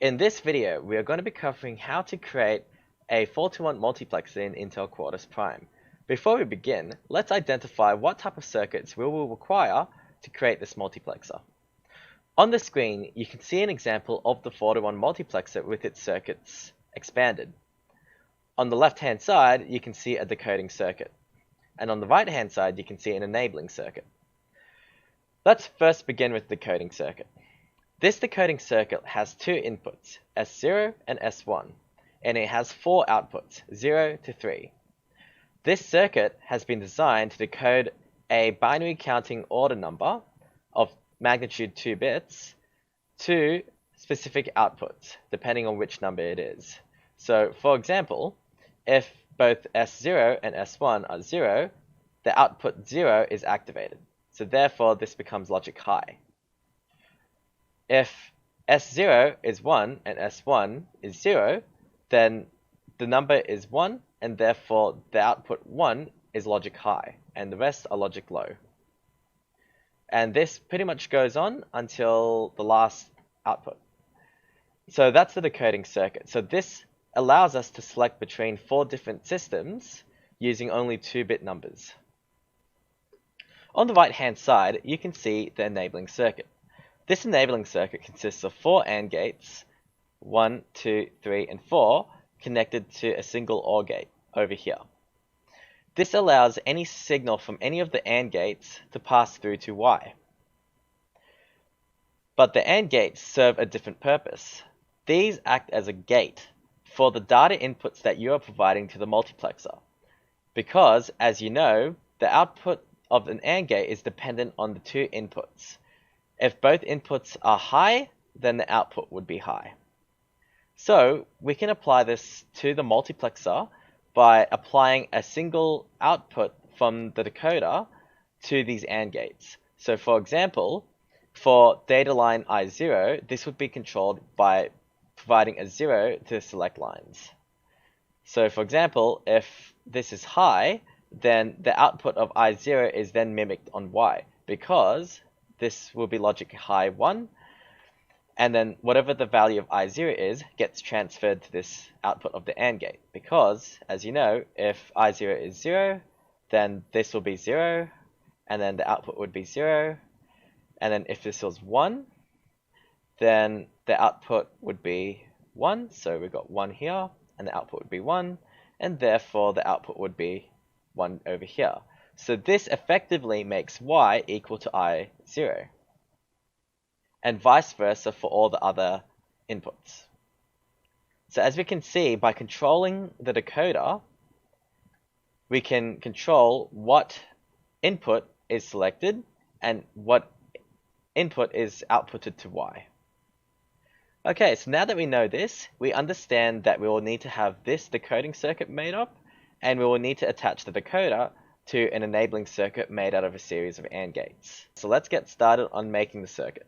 In this video, we are going to be covering how to create a 4-to-1 multiplexer in Intel Quartus Prime. Before we begin, let's identify what type of circuits we will require to create this multiplexer. On the screen, you can see an example of the 4-to-1 multiplexer with its circuits expanded. On the left-hand side, you can see a decoding circuit. And on the right-hand side, you can see an enabling circuit. Let's first begin with the decoding circuit. This decoding circuit has two inputs, S0 and S1, and it has four outputs, 0 to 3. This circuit has been designed to decode a binary counting order number of magnitude 2 bits to specific outputs, depending on which number it is. So, for example, if both S0 and S1 are 0, the output 0 is activated. So therefore, this becomes logic high. If S0 is 1 and S1 is 0, then the number is 1, and therefore the output 1 is logic high, and the rest are logic low. And this pretty much goes on until the last output. So that's the decoding circuit. So this allows us to select between 4 different systems using only 2-bit numbers. On the right-hand side, you can see the enabling circuit. This enabling circuit consists of 4 AND gates, 1, 2, 3, and 4, connected to a single OR gate over here. This allows any signal from any of the AND gates to pass through to Y. But the AND gates serve a different purpose. These act as a gate for the data inputs that you are providing to the multiplexer. Because, as you know, the output of an AND gate is dependent on the two inputs. If both inputs are high, then the output would be high. So we can apply this to the multiplexer by applying a single output from the decoder to these AND gates. So for example, for data line I0, this would be controlled by providing a 0 to the select lines. So for example, if this is high, then the output of I0 is then mimicked on Y, because this will be logic high 1, and then whatever the value of I0 is gets transferred to this output of the AND gate, because, as you know, if I0 is 0, then this will be 0, and then the output would be 0, and then if this was 1, then the output would be 1, so we've got 1 here, and the output would be 1, and therefore the output would be 1 over here. So this effectively makes Y equal to I0, and vice versa for all the other inputs. So as we can see, by controlling the decoder, we can control what input is selected and what input is outputted to Y. Okay, so now that we know this, we understand that we will need to have this decoding circuit made up, and we will need to attach the decoder to an enabling circuit made out of a series of AND gates. So let's get started on making the circuit.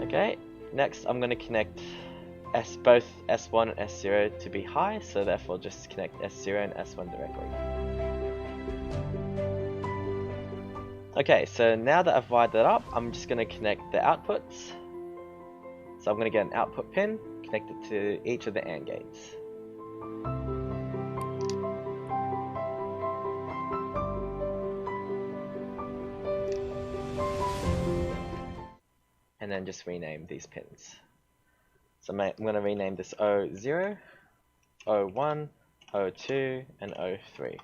Okay, next I'm going to connect both S1 and S0 to be high, so therefore just connect S0 and S1 directly. Okay, so now that I've wired that up, I'm just going to connect the outputs. So I'm going to get an output pin connected to each of the AND gates. And then just rename these pins. So I'm going to rename this O0, O1, O2, and O3.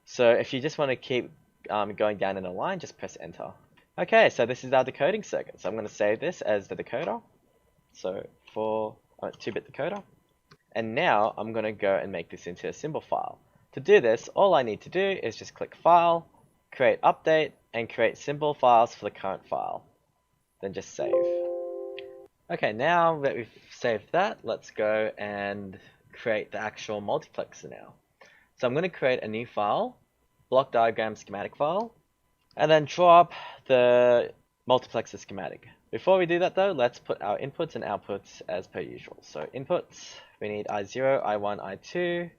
So if you just want to keep going down in a line, just press enter. Okay, so this is our decoding circuit. So I'm going to save this as the decoder. So for 2-bit decoder. And now I'm going to go and make this into a symbol file. To do this, all I need to do is just click File, create Update, and create symbol files for the current file. Then just save. Okay, now that we've saved that, let's go and create the actual multiplexer now. So I'm going to create a new file, block diagram schematic file, and then draw up the multiplexer schematic. Before we do that though, let's put our inputs and outputs as per usual. So inputs, we need I0, I1, I2,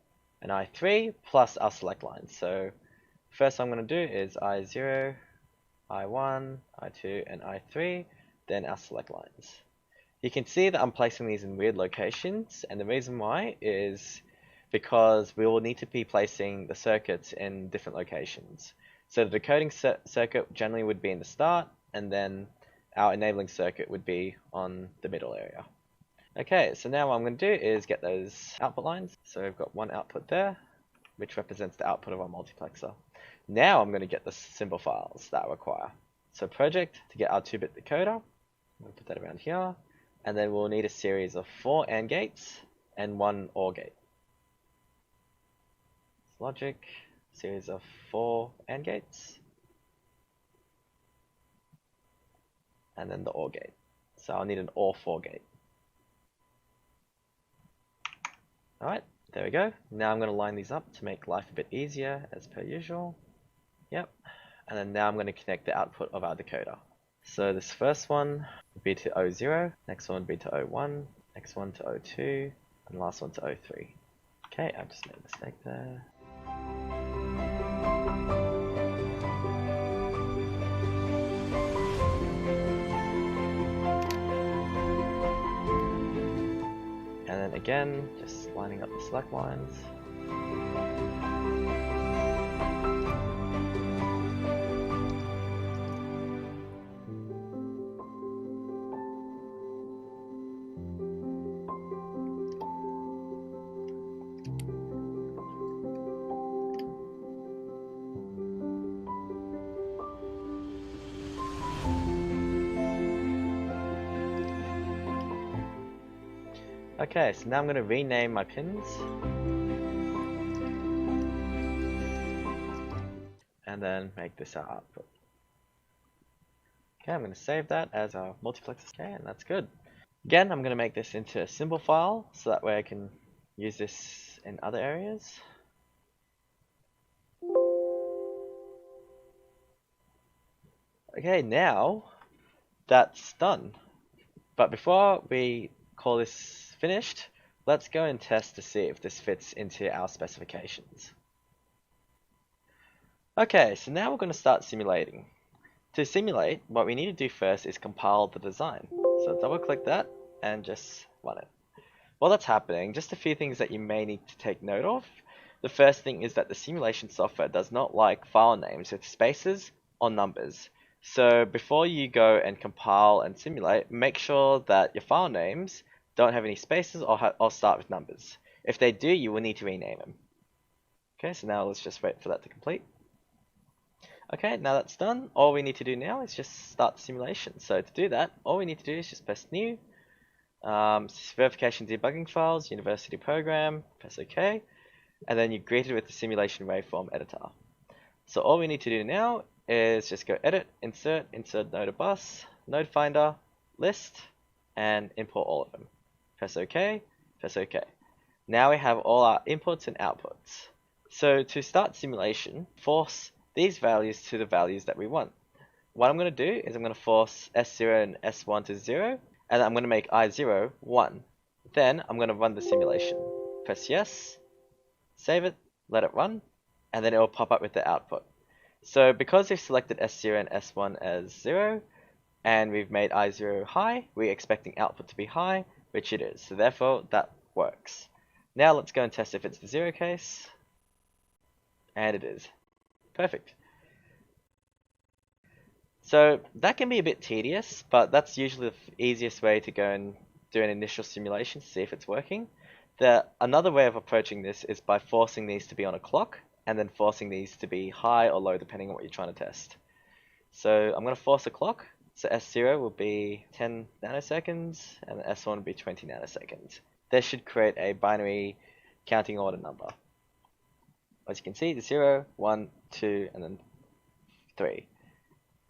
and I3 plus our select lines. So first I'm going to do is I0, I1, I2, and I3, then our select lines. You can see that I'm placing these in weird locations, and the reason why is because we will need to be placing the circuits in different locations. So the decoding circuit generally would be in the start, and then our enabling circuit would be on the middle area. Okay, so now what I'm going to do is get those output lines. So we've got one output there, which represents the output of our multiplexer. Now I'm going to get the symbol files that I require. So project to get our 2-bit decoder. We'll put that around here. And then we'll need a series of 4 AND gates and 1 OR gate. Logic, series of 4 AND gates. And then the OR gate. So I'll need an OR 4 gate. Alright, there we go. Now I'm going to line these up to make life a bit easier as per usual. Yep. And then now I'm going to connect the output of our decoder. So this first one would be to O0, next one would be to O1, next one to O2, and last one to O3. Okay, I've just made a mistake there. And then again, just lining up the select lines. Okay, so now I'm going to rename my pins. And then make this our output. Okay, I'm going to save that as our multiplexer. Okay, and that's good. Again, I'm going to make this into a symbol file, so that way I can use this in other areas. Okay, now that's done. But before we call this finished, let's go and test to see if this fits into our specifications. Okay, so now we're going to start simulating. To simulate, what we need to do first is compile the design. So double click that and just run it. While that's happening, just a few things that you may need to take note of. The first thing is that the simulation software does not like file names with spaces or numbers. So before you go and compile and simulate, make sure that your file names don't have any spaces or start with numbers. If they do, you will need to rename them. Okay, so now let's just wait for that to complete. Okay, now that's done, all we need to do now is just start the simulation. So to do that, all we need to do is just press new, verification debugging files, university program, press OK, and then you're greeted with the simulation waveform editor. So all we need to do now is just go edit, insert node or bus, node finder, list, and import all of them. Press OK, press OK. Now we have all our inputs and outputs. So to start simulation, force these values to the values that we want. What I'm going to do is I'm going to force S0 and S1 to 0, and I'm going to make I0 1. Then I'm going to run the simulation. Press yes, save it, let it run, and then it will pop up with the output. So because we've selected S0 and S1 as 0, and we've made I0 high, we're expecting output to be high, which it is. So therefore, that works. Now let's go and test if it's the 0 case. And it is. Perfect. So that can be a bit tedious, but that's usually the easiest way to go and do an initial simulation to see if it's working. Another way of approaching this is by forcing these to be on a clock, and then forcing these to be high or low depending on what you're trying to test. So I'm going to force a clock. So S0 will be 10 nanoseconds, and S1 will be 20 nanoseconds. This should create a binary counting order number. As you can see, 0, 1, 2, and then 3.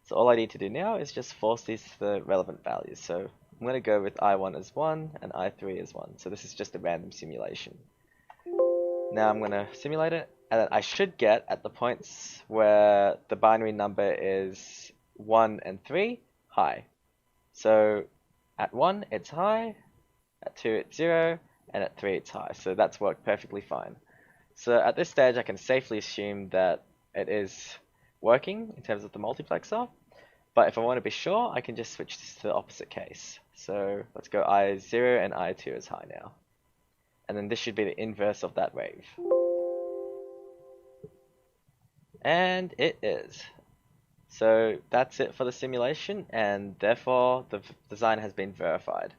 So all I need to do now is just force these to the relevant values. So I'm going to go with I1 as 1 and I3 as 1. So this is just a random simulation. Now I'm going to simulate it, and then I should get at the points where the binary number is 1 and 3, high. So at 1 it's high, at 2 it's 0, and at 3 it's high. So that's worked perfectly fine. So at this stage I can safely assume that it is working in terms of the multiplexer. But if I want to be sure, I can just switch this to the opposite case. So let's go I0 and I2 is high now. And then this should be the inverse of that wave. And it is. So that's it for the simulation, and therefore the design has been verified.